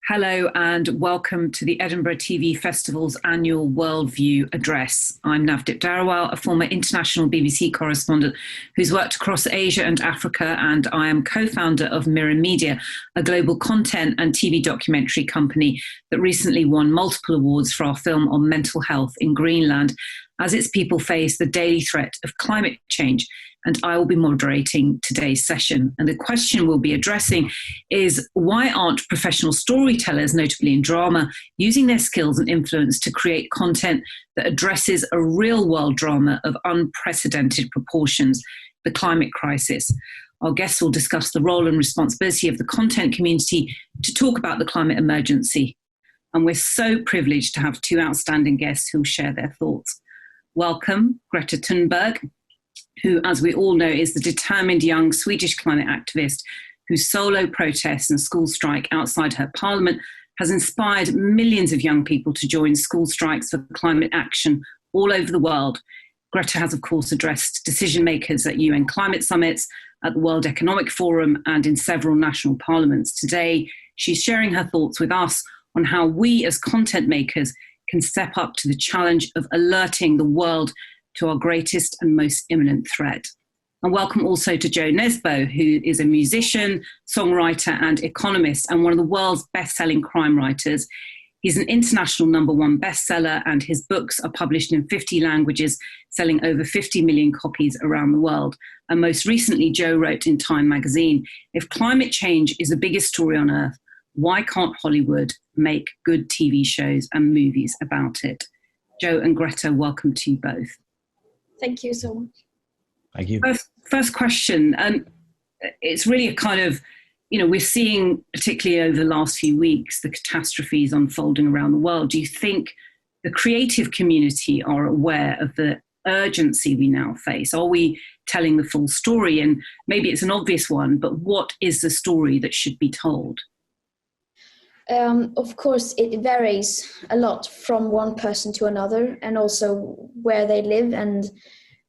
Hello and welcome to the Edinburgh TV Festival's annual Worldview Address. I'm Navdip Dhariwal, a former international BBC correspondent who's worked across Asia and Africa, and I am co-founder of Miran Media, a global content and TV documentary company that recently won multiple awards for our film on mental health in Greenland as its people face the daily threat of climate change. And I will be moderating today's session. And the question we'll be addressing is, why aren't professional storytellers, notably in drama, using their skills and influence to create content that addresses a real-world drama of unprecedented proportions, the climate crisis? Our guests will discuss the role and responsibility of the content community to talk about the climate emergency. And we're so privileged to have two outstanding guests who'll share their thoughts. Welcome, Greta Thunberg, who, as we all know, is the determined young Swedish climate activist whose solo protests and school strike outside her parliament has inspired millions of young people to join school strikes for climate action all over the world. Greta has, of course, addressed decision makers at UN climate summits, at the World Economic Forum, and in several national parliaments. Today, she's sharing her thoughts with us on how we as content makers can step up to the challenge of alerting the world to our greatest and most imminent threat. And welcome also to Jo Nesbo, who is a musician, songwriter and economist, and one of the world's best-selling crime writers. He's an international #1 bestseller, and his books are published in 50 languages, selling over 50 million copies around the world. And most recently, Jo wrote in Time magazine, "If climate change is the biggest story on earth, why can't Hollywood make good TV shows and movies about it?" Jo and Greta, welcome to you both. Thank you so much. Thank you. First question, it's really a kind of, we're seeing, particularly over the last few weeks, the catastrophes unfolding around the world. Do you think the creative community are aware of the urgency we now face? Are we telling the full story? And maybe it's an obvious one, but what is the story that should be told? Of course, it varies a lot from one person to another, and also where they live and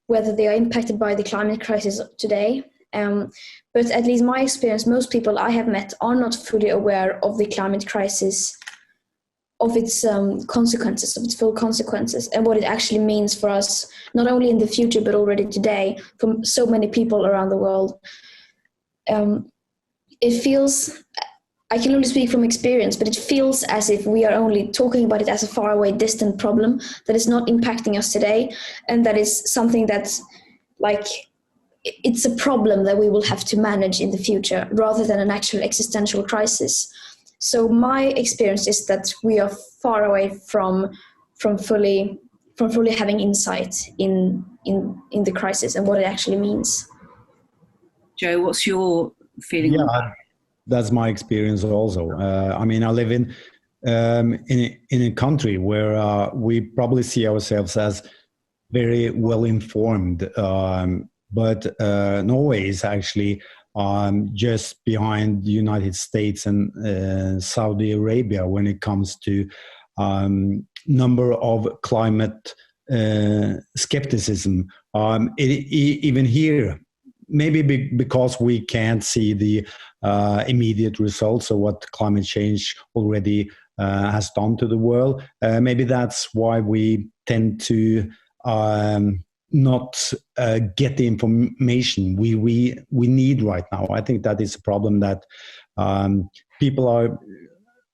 whether they are impacted by the climate crisis today. But at least my experience, most people I have met are not fully aware of the climate crisis, of its consequences, of its full consequences, and what it actually means for us, not only in the future, but already today, for so many people around the world. It feels... I can only speak from experience, but it feels as if we are only talking about it as a faraway, distant problem that is not impacting us today, and that is something that's it's a problem that we will have to manage in the future rather than an actual existential crisis. So my experience is that we are far away from fully having insight in the crisis and what it actually means. Jo, what's your feeling? Yeah. That's my experience also. I live in a country where we probably see ourselves as very well informed, but Norway is actually just behind the United States and Saudi Arabia when it comes to number of climate skepticism. Even here, maybe because we can't see the immediate results of what climate change already has done to the world. Maybe that's why we tend to not get the information we need right now. I think that is a problem that people are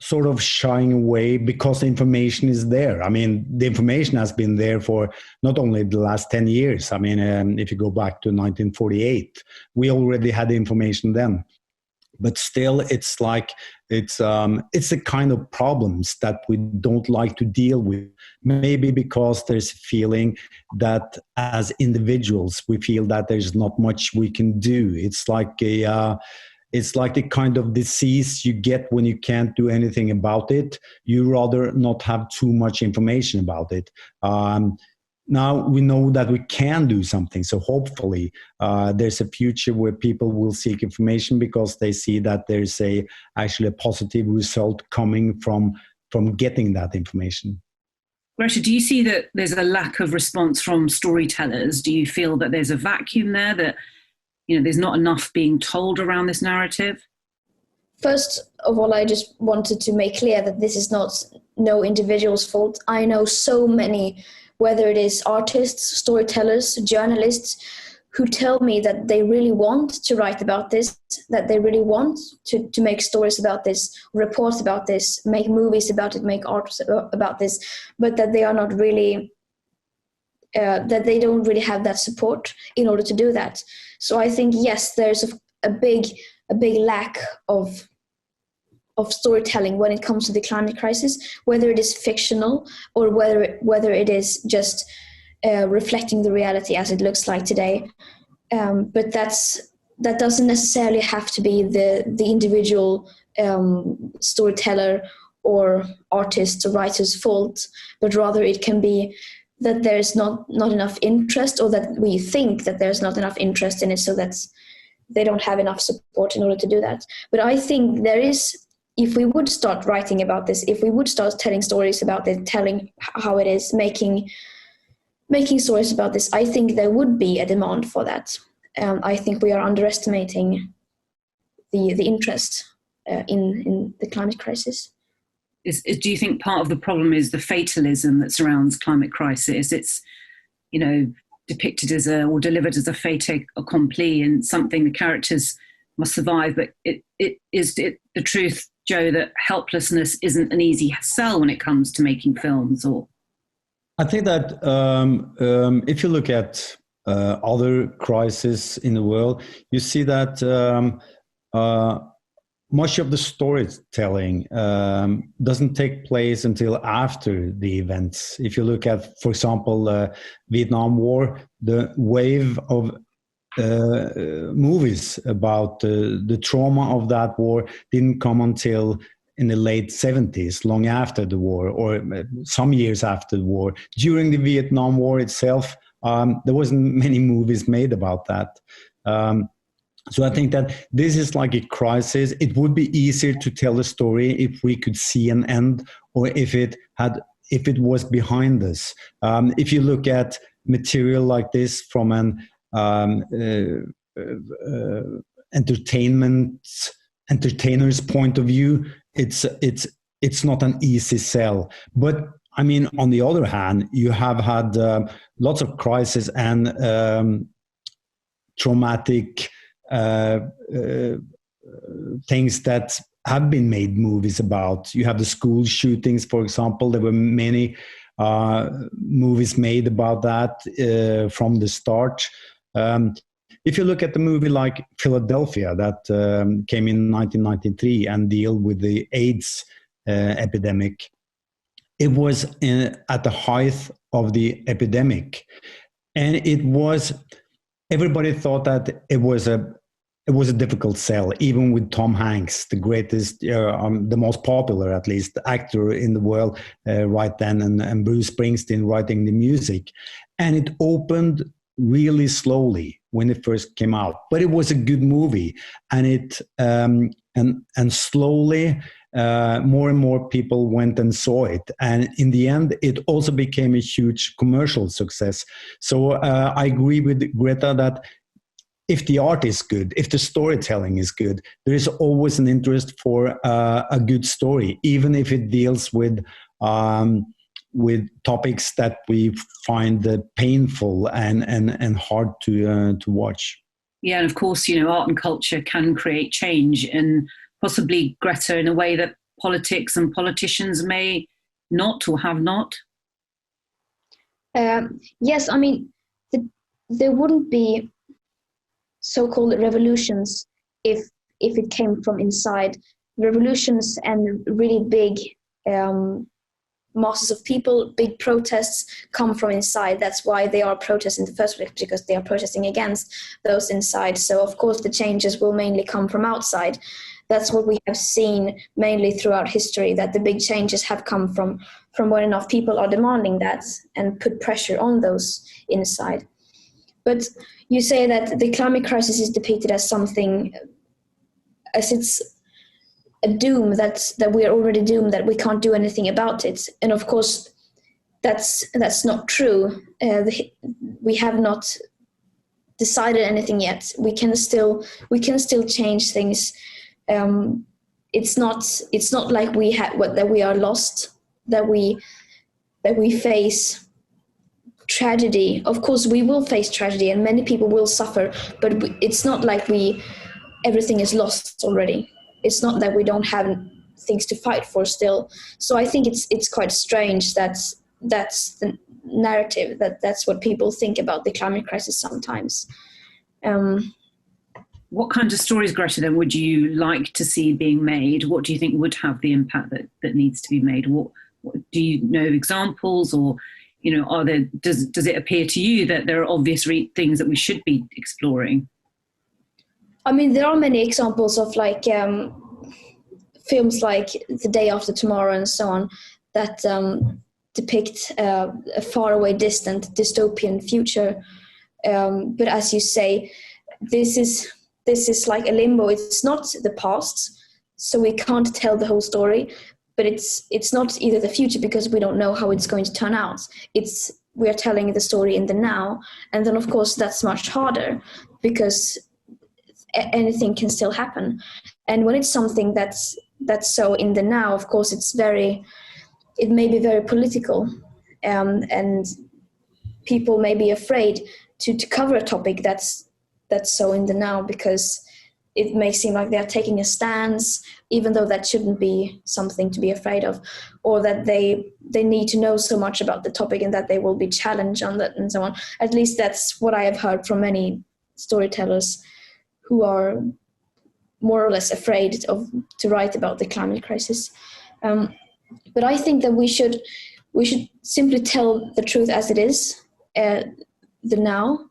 sort of shying away because the information is there. The information has been there for not only the last 10 years. If you go back to 1948, we already had the information then. But still, it's the kind of problems that we don't like to deal with. Maybe because there's a feeling that as individuals, we feel that there's not much we can do. It's like the kind of disease you get when you can't do anything about it. You rather not have too much information about it. Now we know that we can do something. So hopefully there's a future where people will seek information because they see that there's actually a positive result coming from getting that information. Greta, do you see that there's a lack of response from storytellers? Do you feel that there's a vacuum there, that there's not enough being told around this narrative? First of all, I just wanted to make clear that this is not no individual's fault. I know so many, whether it is artists, storytellers, journalists, who tell me that they really want to write about this, that they really want to make stories about this, report about this, make movies about it, make art about this, but that they are not really, that they don't really have that support in order to do that. So I think, yes, there's a big lack of storytelling when it comes to the climate crisis, whether it is fictional or whether it is just reflecting the reality as it looks like today. But that doesn't necessarily have to be the individual storyteller or artist or writer's fault, but rather it can be that there's not enough interest, or that we think that there's not enough interest in it, so that they don't have enough support in order to do that. But I think there is, if we would start writing about this, if we would start telling stories about it, telling how it is, making stories about this, I think there would be a demand for that. I think we are underestimating the interest in the climate crisis. Do you think part of the problem is the fatalism that surrounds climate crisis? It's, depicted as or delivered as a fait accompli and something the characters must survive. But is it the truth, Jo, that helplessness isn't an easy sell when it comes to making films? Or I think that if you look at other crises in the world, you see that much of the storytelling doesn't take place until after the events. If you look at, for example, Vietnam War, the wave of movies about the trauma of that war didn't come until in the late 70s, long after the war, or some years after the war. During the Vietnam War itself, there wasn't many movies made about that. So I think that this is like a crisis. It would be easier to tell a story if we could see an end, or if it was behind us. If you look at material like this from an entertainer's point of view, it's not an easy sell. But I mean, on the other hand, you have had lots of crises and traumatic things that have been made movies about. You have the school shootings, for example. There were many movies made about that from the start. If you look at the movie like Philadelphia that came in 1993 and deal with the AIDS epidemic, it was at the height of the epidemic, and everybody thought that it was a difficult sell, even with Tom Hanks, the greatest, the most popular, at least, actor in the world right then, and Bruce Springsteen writing the music. And it opened really slowly when it first came out, but it was a good movie, and it and slowly more and more people went and saw it, and in the end it also became a huge commercial success. So I agree with Greta that if the art is good, if the storytelling is good, there is always an interest for a good story, even if it deals with topics that we find painful and hard to watch. Yeah, and of course, art and culture can create change, and possibly, Greta, in a way that politics and politicians may not or have not. Yes, I mean, there wouldn't be so-called revolutions if it came from inside. Revolutions and really big masses of people, big protests come from inside. That's why they are protests in the first place, because they are protesting against those inside. So of course the changes will mainly come from outside. That's what we have seen mainly throughout history, that the big changes have come from when enough people are demanding that and put pressure on those inside. But you say that the climate crisis is depicted as something, as it's a doom, that we are already doomed, that we can't do anything about it. And of course, that's not true. We have not decided anything yet. We can still change things. it's not like that we are lost, that we face tragedy. Of course we will face tragedy and many people will suffer, but it's not like everything is lost already. It's not that we don't have things to fight for still. So I think it's quite strange that's the narrative, that's what people think about the climate crisis sometimes. What kinds of stories, Greta, then would you like to see being made? What do you think would have the impact that needs to be made? What do you know examples, or are there? Does it appear to you that there are obvious things that we should be exploring? I mean, there are many examples of like films like The Day After Tomorrow and so on that depict a faraway, distant, dystopian future. But as you say, this is like a limbo. It's not the past, so we can't tell the whole story. But it's not either the future, because we don't know how it's going to turn out. We are telling the story in the now, and then of course that's much harder because anything can still happen. And when it's something that's so in the now, of course it may be very political, and people may be afraid to cover a topic that's so in the now, because it may seem like they're taking a stance, even though that shouldn't be something to be afraid of, or that they need to know so much about the topic and that they will be challenged on that and so on. At least that's what I have heard from many storytellers who are more or less afraid to write about the climate crisis. But I think that we should simply tell the truth as it is, the now,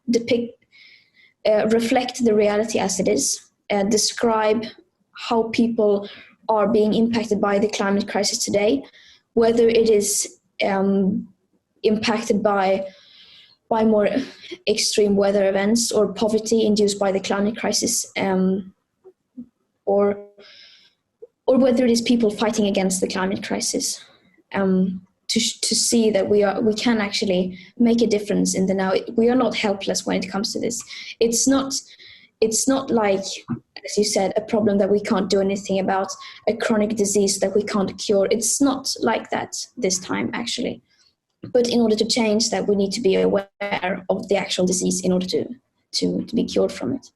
reflect the reality as it is, describe how people are being impacted by the climate crisis today, whether it is impacted by more extreme weather events or poverty induced by the climate crisis, or whether it is people fighting against the climate crisis, to see that we can actually make a difference in the now. We are not helpless when it comes to this. It's not like, as you said, a problem that we can't do anything about, a chronic disease that we can't cure. It's not like that this time, actually. But in order to change that, we need to be aware of the actual disease in order to be cured from it.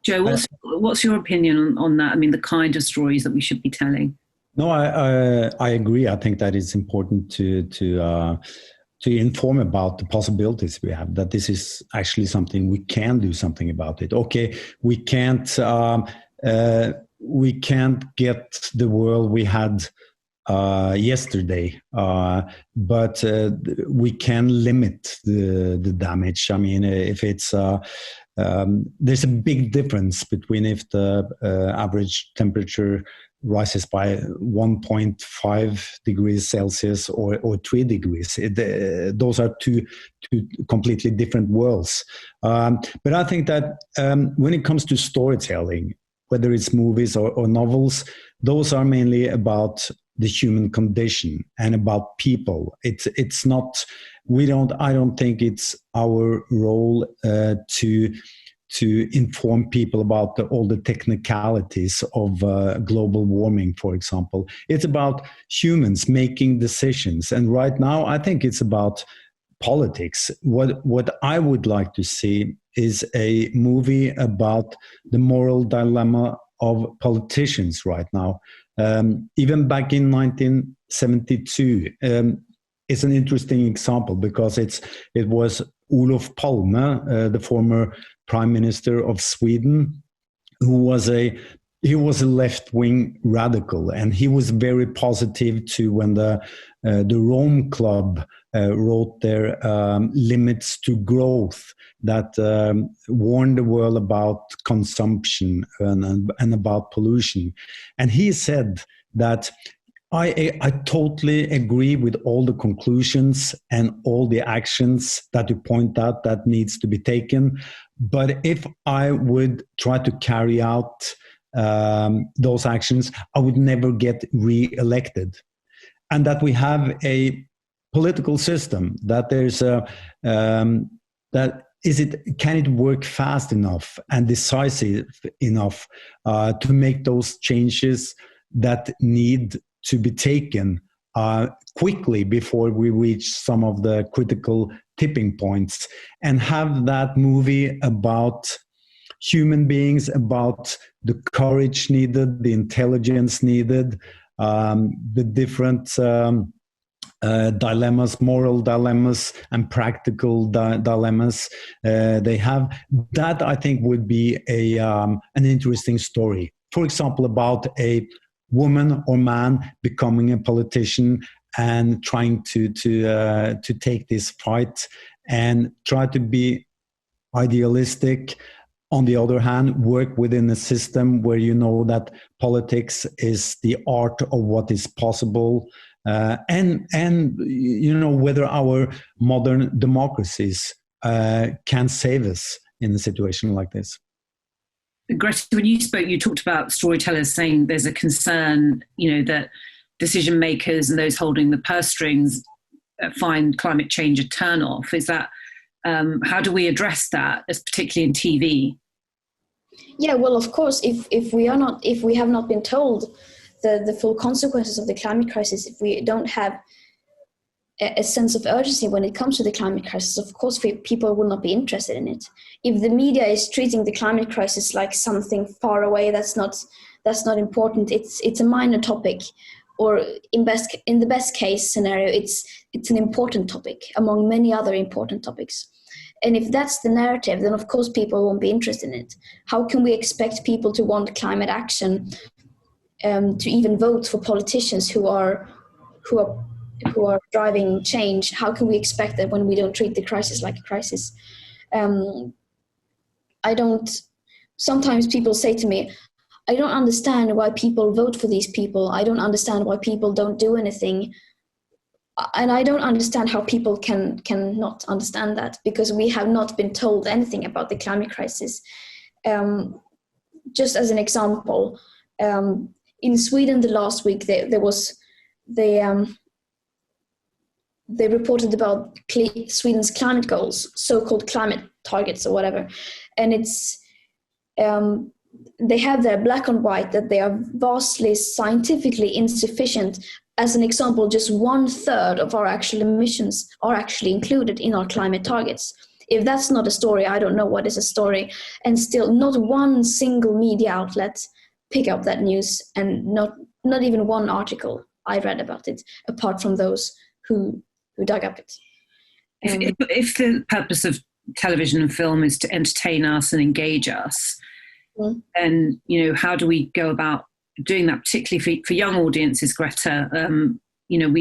Jo, what's your opinion on that? I mean, the kind of stories that we should be telling. No, I agree. I think that it's important to inform about the possibilities we have, that this is actually something we can do something about it. Okay, we can't get the world we had yesterday, but we can limit the damage. I mean, if it's there's a big difference between if the average temperature rises by 1.5 degrees Celsius or 3 degrees. Those are two completely different worlds. But I think that when it comes to storytelling, whether it's movies or novels, those are mainly about the human condition and about people. It's not. I don't think it's our role to inform people about all the technicalities of global warming, for example. It's about humans making decisions. And right now, I think it's about politics. What I would like to see is a movie about the moral dilemma of politicians right now. Even back in 1972, it's an interesting example because it was Olof Palme, the former Prime Minister of Sweden, who was a left-wing radical, and he was very positive to when the Rome Club wrote their limits to growth that warned the world about consumption and about pollution. And he said that I totally agree with all the conclusions and all the actions that you point out that needs to be taken. But if I would try to carry out those actions, I would never get re-elected. And that we have a political system, that there's that can it work fast enough and decisive enough to make those changes that need to be taken quickly before we reach some of the critical tipping points, and have that movie about human beings, about the courage needed, the intelligence needed, the different dilemmas, moral dilemmas and practical dilemmas they have. That, I think, would be an interesting story. For example, about a woman or man becoming a politician and trying to take this fight and try to be idealistic. On the other hand, work within a system where you know that politics is the art of what is possible, and you know whether our modern democracies can save us in a situation like this. Greta, when you spoke, you talked about storytellers saying there's a concern, you know, that decision makers and those holding the purse strings find climate change a turn-off. Is that how do we address that, as particularly in TV? Yeah, well, of course, if we have not been told the full consequences of the climate crisis, if we don't have a sense of urgency when it comes to the climate crisis, of course, people will not be interested in it. If the media is treating the climate crisis like something far away, that's not important. It's a minor topic, or in the best case scenario, it's an important topic among many other important topics. And if that's the narrative, then of course people won't be interested in it. How can we expect people to want climate action, to even vote for politicians who are driving change? How can we expect that when we don't treat the crisis like a crisis? Sometimes people say to me, I don't understand why people vote for these people. I don't understand why people don't do anything. And I don't understand how people can not understand that, because we have not been told anything about the climate crisis. Just as an example, in Sweden the last week they reported about Sweden's climate goals, so-called climate targets or whatever, and it's they have there black on white that they are vastly scientifically insufficient. As an example, just 1/3 of our actual emissions are actually included in our climate targets. If that's not a story, I don't know what is a story. And still, not one single media outlet pick up that news, and not even one article I read about it, apart from those who dug up it. If the purpose of television and film is to entertain us and engage us, then, you know, how do we go about doing that, particularly for young audiences, Greta? You know,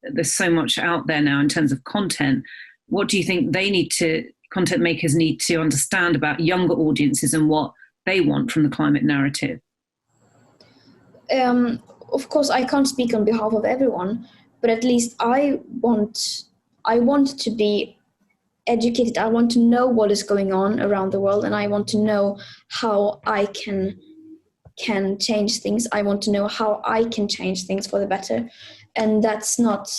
there's so much out there now in terms of content. What do you think content makers need to understand about younger audiences and what they want from the climate narrative? Of course, I can't speak on behalf of everyone, but at least I want to be educated. I want to know what is going on around the world, and I want to know how I can change things. I want to know how I can change things for the better. And that's not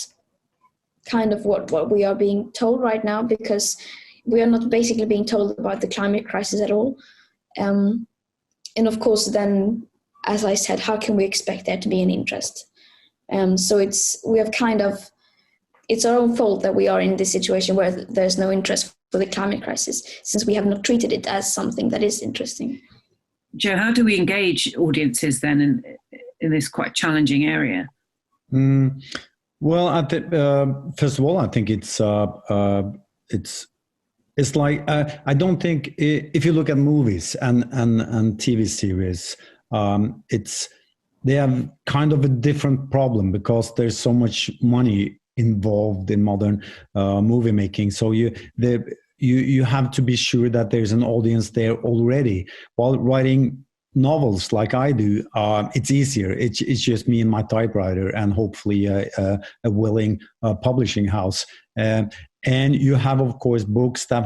kind of what we are being told right now, because we are not basically being told about the climate crisis at all. And of course, then, as I said, how can we expect there to be an interest? So it's our own fault that we are in this situation where there's no interest for the climate crisis, since we have not treated it as something that is interesting. Jo, how do we engage audiences then in this quite challenging area? Well, I think first of all, I think it's like I don't think if you look at movies and TV series, they have kind of a different problem, because there's so much money involved in modern movie making. So you have to be sure that there's an audience there already. While writing novels like I do, it's easier. It's just me and my typewriter, and hopefully a willing publishing house. And you have, of course, books that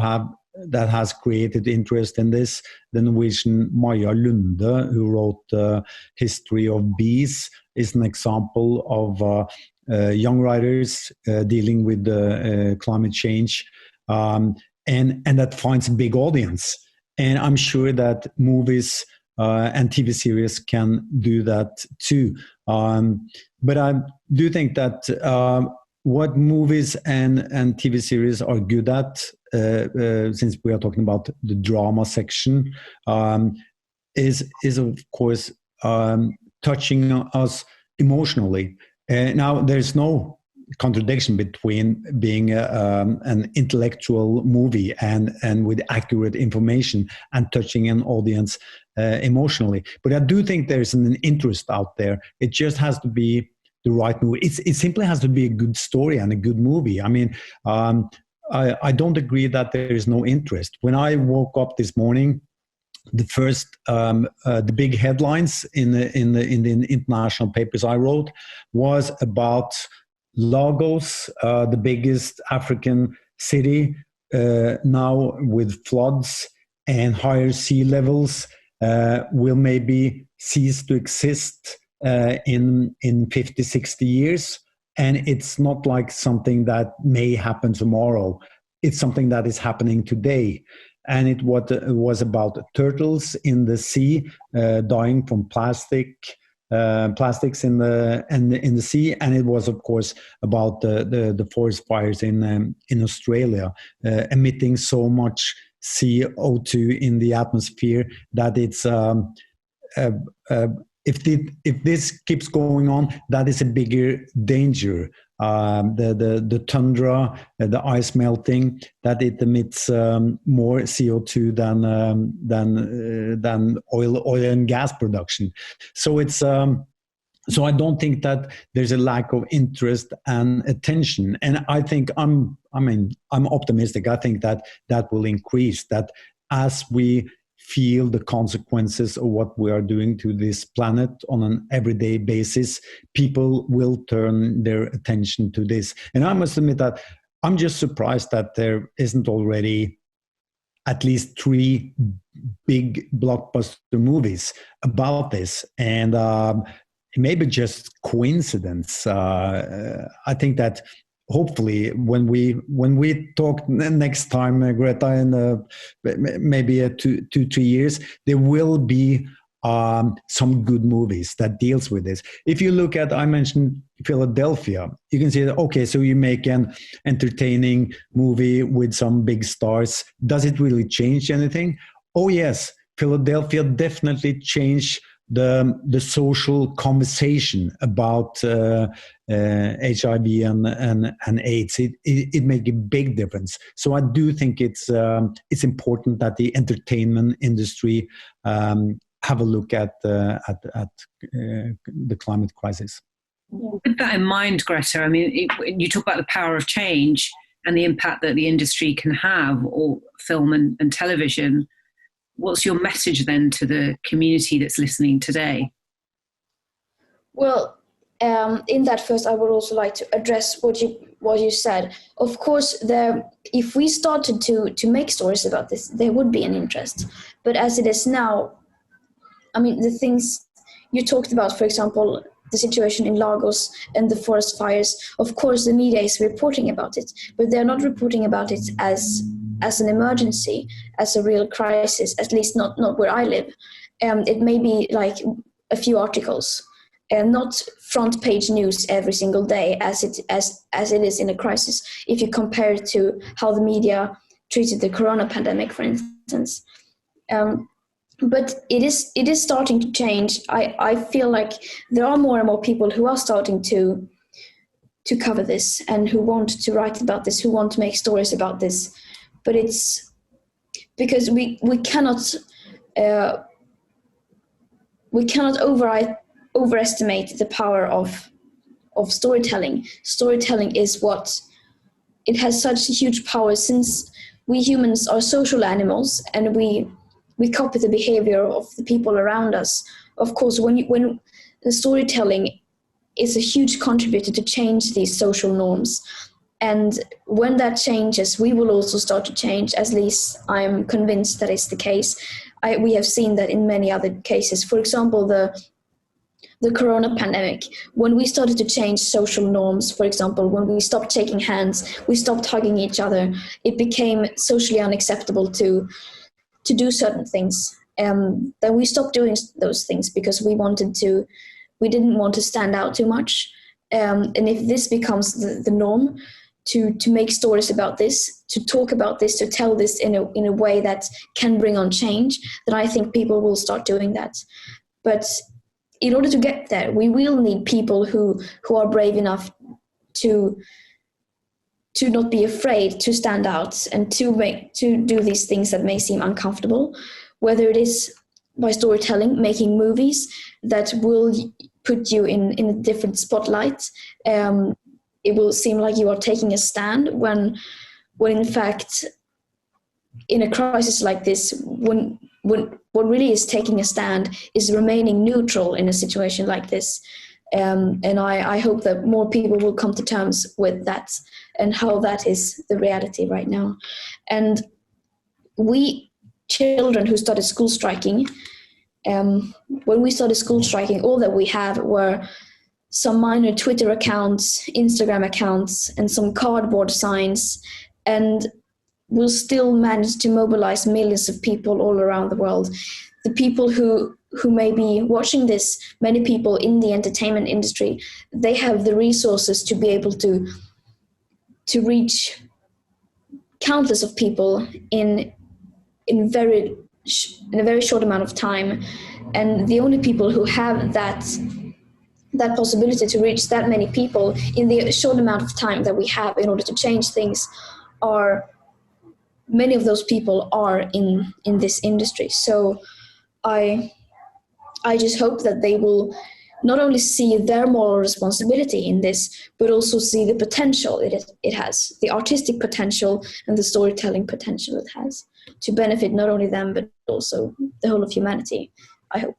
has created interest in this. The Norwegian Maja Lunde, who wrote History of Bees, is an example of young writers dealing with climate change. and that finds a big audience. And I'm sure that movies and TV series can do that too. But I do think that what movies and TV series are good at, since we are talking about the drama section, is of course touching us emotionally. Now, there's no contradiction between being an intellectual movie and with accurate information and touching an audience emotionally. But I do think there's an interest out there. It just has to be the right movie. It simply has to be a good story and a good movie. I mean, I don't agree that there is no interest. When I woke up this morning, the first, the big headlines in the international papers I wrote was about Lagos, the biggest African city, now with floods and higher sea levels, will maybe cease to exist in 50, 60 years. And it's not like something that may happen tomorrow. It's something that is happening today. And it was about turtles in the sea dying from plastics in the sea, and it was of course about the forest fires in Australia, emitting so much CO2 in the atmosphere that it's if this keeps going on, that is a bigger danger. The tundra, the ice melting, that it emits more CO2 than oil and gas production. So it's so I don't think that there's a lack of interest and attention. And I think I'm optimistic. I think that will increase. That as we feel the consequences of what we are doing to this planet on an everyday basis, people will turn their attention to this. And I must admit that I'm just surprised that there isn't already at least 3 big blockbuster movies about this. And maybe just coincidence. I think that hopefully when we talk next time, Greta, in maybe 2-3 years, there will be some good movies that deals with this. If you look at, I mentioned Philadelphia, you can see that, okay, so you make an entertaining movie with some big stars. Does it really change anything? Oh yes, Philadelphia definitely changed the social conversation about HIV and AIDS. It make a big difference. So I do think it's important that the entertainment industry have a look at the climate crisis. With that in mind, Greta, I mean, you talk about the power of change and the impact that the industry can have, or film and television. What's your message then to the community that's listening today? Well, in that first, I would also like to address what you said. Of course, if we started to make stories about this, there would be an interest. But as it is now, I mean, the things you talked about, for example, the situation in Lagos and the forest fires, of course, the media is reporting about it, but they're not reporting about it as an emergency, as a real crisis, at least not where I live. It may be like a few articles, and not front page news every single day as it is in a crisis, if you compare it to how the media treated the corona pandemic, for instance. But it is starting to change. I feel like there are more and more people who are starting to cover this and who want to write about this, who want to make stories about this. But it's because we cannot overestimate the power of storytelling. Storytelling is it has such huge power, since we humans are social animals and we copy the behavior of the people around us. Of course, when the storytelling is a huge contributor to change these social norms. And when that changes, we will also start to change. At least I'm convinced that is the case. We have seen that in many other cases. For example, the the corona pandemic, when we started to change social norms, for example, when we stopped shaking hands, we stopped hugging each other, it became socially unacceptable to do certain things. Then we stopped doing those things because we didn't want to stand out too much. And if this becomes the norm, to make stories about this, to talk about this, to tell this in a way that can bring on change, then I think people will start doing that. But in order to get there, we will need people who are brave enough to not be afraid to stand out and to do these things that may seem uncomfortable, whether it is by storytelling, making movies that will put you in a different spotlight. It will seem like you are taking a stand when in fact, in a crisis like this, when what really is taking a stand is remaining neutral in a situation like this. And I hope that more people will come to terms with that and how that is the reality right now. And we children who started school striking, when we started school striking, all that we had were some minor Twitter accounts, Instagram accounts, and some cardboard signs, and we'll still manage to mobilize millions of people all around the world. The people who may be watching this, many people in the entertainment industry, they have the resources to be able to reach countless of people in a very short amount of time. And the only people who have that possibility to reach that many people in the short amount of time that we have in order to change things many of those people are in this industry. So I just hope that they will not only see their moral responsibility in this, but also see the potential it has, the artistic potential and the storytelling potential it has to benefit not only them, but also the whole of humanity, I hope.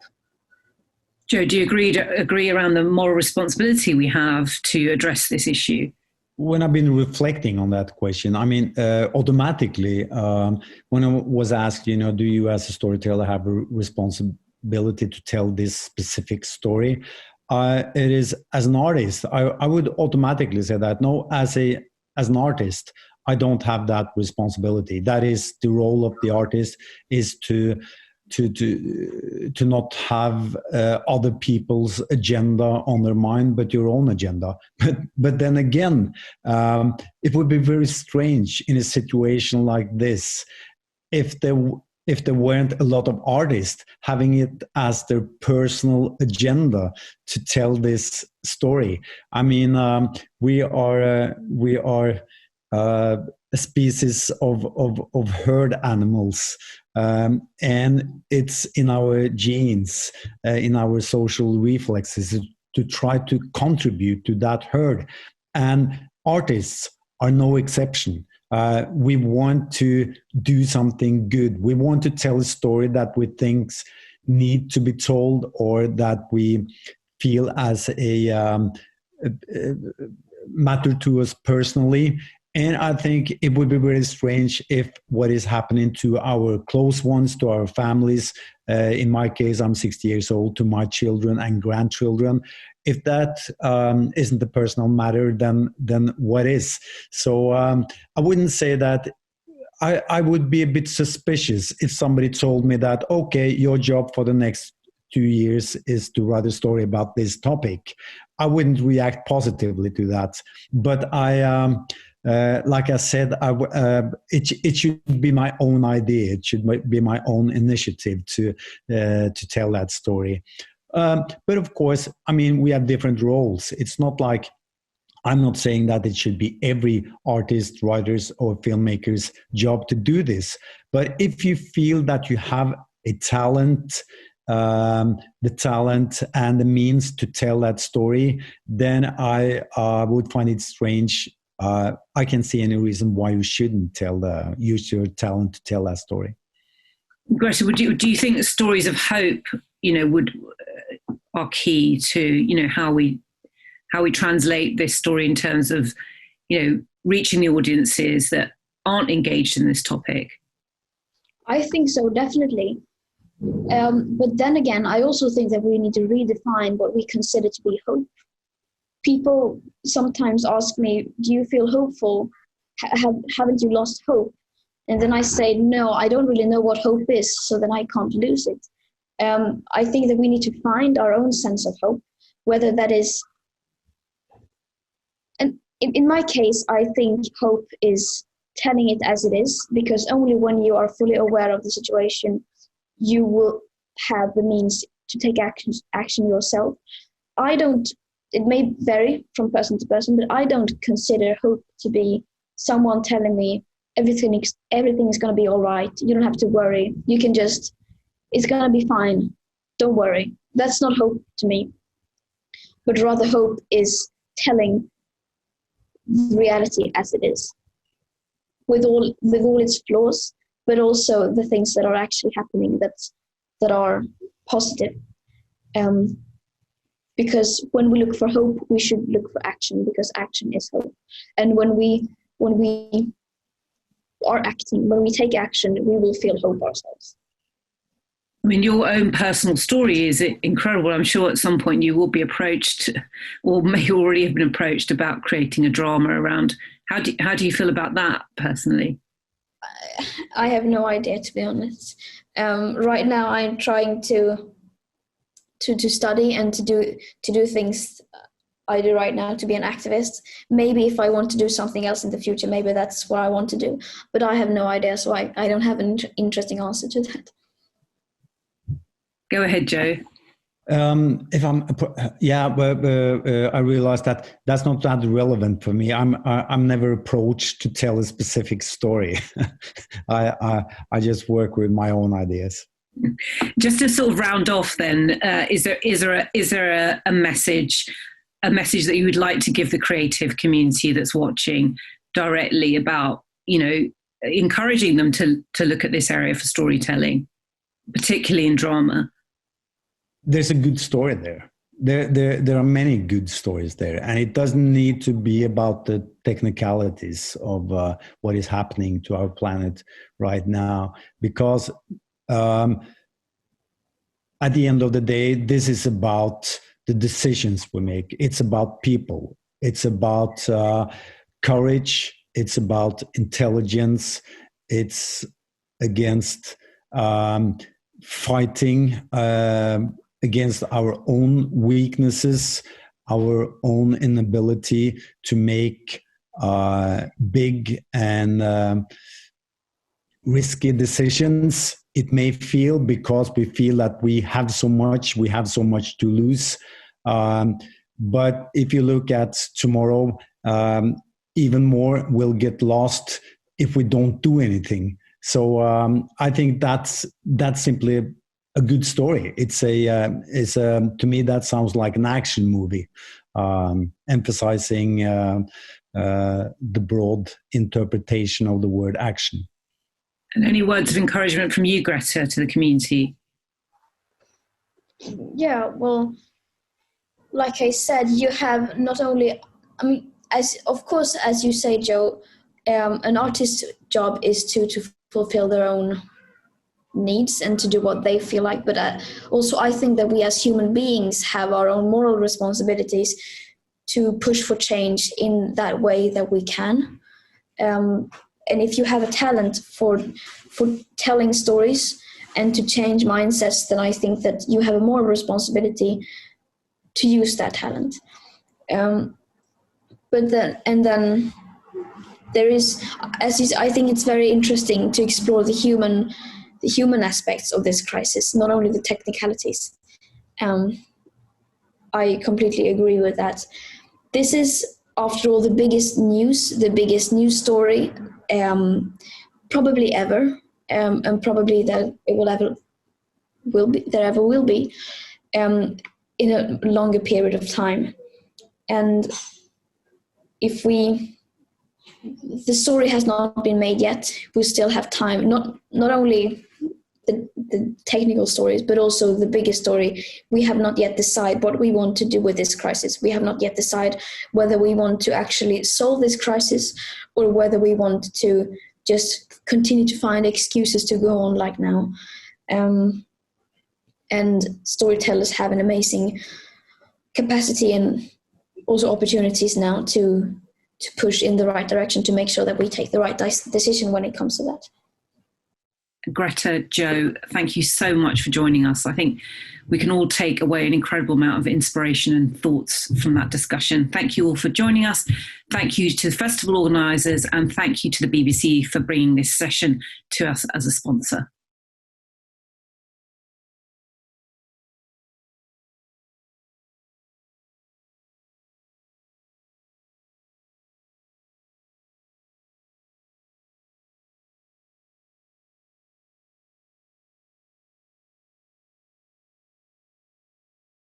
Jo, do you agree around the moral responsibility we have to address this issue? When I've been reflecting on that question, I mean, automatically, when I was asked, do you as a storyteller have a responsibility to tell this specific story? It is, as an artist, I would automatically say that, no, as an artist, I don't have that responsibility. That is the role of the artist, is to not have other people's agenda on their mind, but your own agenda. But then again, it would be very strange in a situation like this if there weren't a lot of artists having it as their personal agenda to tell this story. I mean, we are a species of herd animals. And it's in our genes, in our social reflexes to try to contribute to that herd. And artists are no exception. We want to do something good. We want to tell a story that we think need to be told, or that we feel as a matter to us personally. And I think it would be very strange if what is happening to our close ones, to our families, in my case, I'm 60 years old, to my children and grandchildren, if that isn't a personal matter, then what is? So I wouldn't say that. I would be a bit suspicious if somebody told me that, okay, your job for the next 2 years is to write a story about this topic. I wouldn't react positively to that. But like I said, it should be my own idea. It should be my own initiative to tell that story. But of course, I mean, we have different roles. It's not like, I'm not saying that it should be every artist, writer's, or filmmaker's job to do this. But if you feel that you have a talent, the talent and the means to tell that story, then I would find it strange. I can't see any reason why you shouldn't use your talent to tell that story. Greta, do you think the stories of hope, are key to, how we translate this story in terms of, reaching the audiences that aren't engaged in this topic? I think so, definitely. But then again, I also think that we need to redefine what we consider to be hope. People sometimes ask me, do you feel hopeful? Haven't you lost hope? And then I say, no, I don't really know what hope is, so then I can't lose it. I think that we need to find our own sense of hope, whether that is, and in my case, I think hope is telling it as it is, because only when you are fully aware of the situation, you will have the means to take action yourself. It may vary from person to person, but I don't consider hope to be someone telling me everything is going to be all right. You don't have to worry. You can just, it's going to be fine. Don't worry. That's not hope to me. But rather hope is telling reality as it is, with all its flaws, but also the things that are actually happening that are positive. Because when we look for hope, we should look for action, because action is hope. And when we are acting, when we take action, we will feel hope ourselves. I mean, your own personal story is incredible. I'm sure at some point you will be approached, or may already have been approached, about creating a drama around. How do you feel about that personally? I have no idea, to be honest. Right now, I'm trying to study and to do things I do right now, to be an activist. Maybe if I want to do something else in the future, maybe that's what I want to do. But I have no idea, so I don't have an interesting answer to that. Go ahead, Jo. I realize that that's not that relevant for me. I'm never approached to tell a specific story. I just work with my own ideas. Just to sort of round off, then, is there a message that you would like to give the creative community that's watching directly about, encouraging them to look at this area for storytelling, particularly in drama? There's a good story there. There are many good stories there, and it doesn't need to be about the technicalities of what is happening to our planet right now, because at the end of the day, this is about the decisions we make. It's about people. It's about courage. It's about intelligence. It's against fighting against our own weaknesses, our own inability to make big and risky decisions. It may feel, because we feel that we have so much to lose. But if you look at tomorrow, even more will get lost if we don't do anything. So I think that's simply a good story. It's to me, that sounds like an action movie, emphasizing the broad interpretation of the word action. And any words of encouragement from you, Greta, to the community? Yeah, well, like I said, you have not only, as you say, Jo, an artist's job is to fulfill their own needs and to do what they feel like. But also I think that we as human beings have our own moral responsibilities to push for change in that way that we can. And if you have a talent for telling stories and to change mindsets, then I think that you have a moral responsibility to use that talent. But then there is, I think it's very interesting to explore the human aspects of this crisis, not only the technicalities. I completely agree with that. This is, after all, the biggest news story probably ever, and probably that it will be in a longer period of time. And if the story has not been made yet, we still have time, not only the technical stories, but also the biggest story. We have not yet decided what we want to do with this crisis. We have not yet decided whether we want to actually solve this crisis or whether we want to just continue to find excuses to go on like now. and storytellers have an amazing capacity and also opportunities now to push in the right direction, to make sure that we take the right decision when it comes to that. Greta, Jo, thank you so much for joining us. I think we can all take away an incredible amount of inspiration and thoughts from that discussion. Thank you all for joining us. Thank you to the festival organisers, and thank you to the BBC for bringing this session to us as a sponsor.